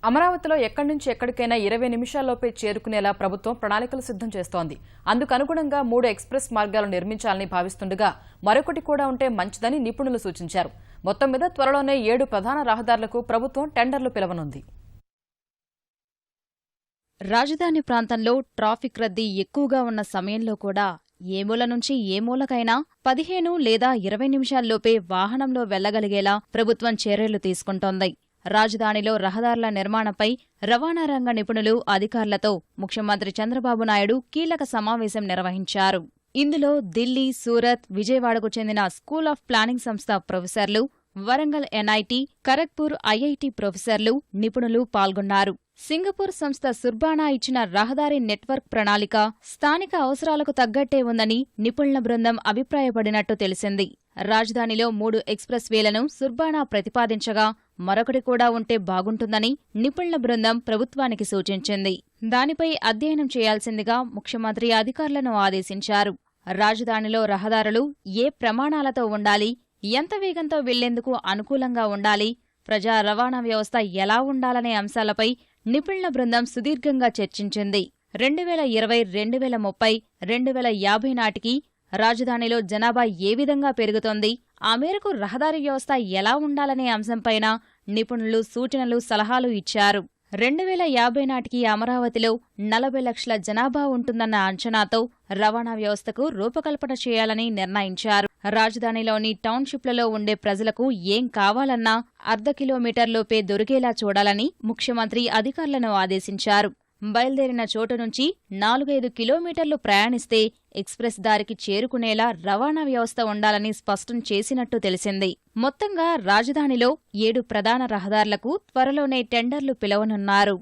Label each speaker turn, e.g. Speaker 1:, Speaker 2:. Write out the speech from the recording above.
Speaker 1: అమరావతిలో ఎక్కడి నుంచి ఎక్కడికైనా 20 నిమిషాల్లోపే చేరుకునేలా ప్రభుత్వం ప్రణాళికలు సిద్ధం చేస్తోంది. అందుకు అనుగుణంగా 3 ఎక్స్ప్రెస్ మార్గాలు నిర్మించాలని భావిస్తుండగా మరొకటి కూడా ఉంటే మంచిదని నిపుణులు సూచించారు. మొత్తం మీద త్వరలోనే 7 ప్రధాన రహదారులకు ప్రభుత్వం టెండర్లు పిలవనుంది.
Speaker 2: రాజధాని ప్రాంతంలో ట్రాఫిక్ రద్దీ ఎక్కువగా ఉన్న సమయంలో కూడా ఏ మూల నుంచి ఏ మూలకైనా 15 లేదా 20 నిమిషాల్లోపే వాహనంలో వెళ్లగలిగేలా ప్రభుత్వం చర్యలు తీసుకుంటోంది. రాజధానిలో రహదారుల నిర్మాణంపై రవాణా రంగ నిపుణులు, అధికారులతో ముఖ్యమంత్రి చంద్రబాబు నాయుడు కీలక సమావేశం నిర్వహించారు. ఇందులో ఢిల్లీ, సూరత్, విజయవాడకు చెందిన స్కూల్ ఆఫ్ ప్లానింగ్ సంస్థ ప్రొఫెసర్లు, వరంగల్ ఎన్ఐటి, ఖరగ్పూర్ ఐఐటి ప్రొఫెసర్లు, నిపుణులు పాల్గొన్నారు. సింగపూర్ సంస్థ సుర్బానా ఇచ్చిన రహదారి నెట్వర్క్ ప్రణాళిక స్థానిక అవసరాలకు తగ్గట్టే ఉందని నిపుణుల బృందం అభిప్రాయపడినట్టు తెలిసింది. రాజధానిలో 3 ఎక్స్ప్రెస్ వేలను సుర్బానా ప్రతిపాదించగా మరొకటి కూడా ఉంటే బాగుంటుందని నిపుణుల బృందం ప్రభుత్వానికి సూచించింది. దానిపై అధ్యయనం చేయాల్సిందిగా ముఖ్యమంత్రి అధికారులను ఆదేశించారు. రాజధానిలో రహదారులు ఏ ప్రమాణాలతో ఉండాలి, ఎంత వేగంతో వెళ్లేందుకు అనుకూలంగా ఉండాలి, ప్రజా రవాణా వ్యవస్థ ఎలా ఉండాలనే అంశాలపై నిపుణుల బృందం సుదీర్ఘంగా చర్చించింది. 2020, 2030, 2050 నాటికి రాజధానిలో జనాభా ఏ విధంగా పెరుగుతోంది, ఆ మేరకు రహదారి వ్యవస్థ ఎలా ఉండాలనే అంశంపైన నిపుణులు సూచనలు, సలహాలు ఇచ్చారు. 2050 నాటికి అమరావతిలో 40 లక్షల జనాభా ఉంటుందన్న అంచనాతో రవాణా వ్యవస్థకు రూపకల్పన చేయాలని నిర్ణయించారు. రాజధానిలోని టౌన్షిప్లలో ఉండే ప్రజలకు ఏం కావాలన్నా అర్ధ కిలోమీటర్లోపే దొరికేలా చూడాలని ముఖ్యమంత్రి అధికారులను ఆదేశించారు. బయలుదేరిన చోటు నుంచి 4-5 కిలోమీటర్లు ప్రయాణిస్తే ఎక్స్ప్రెస్ దారికి చేరుకునేలా రవాణా వ్యవస్థ ఉండాలని స్పష్టం చేసినట్టు తెలిసింది. మొత్తంగా రాజధానిలో 7 ప్రధాన రహదారులకు త్వరలోనే టెండర్లు పిలవనున్నారు.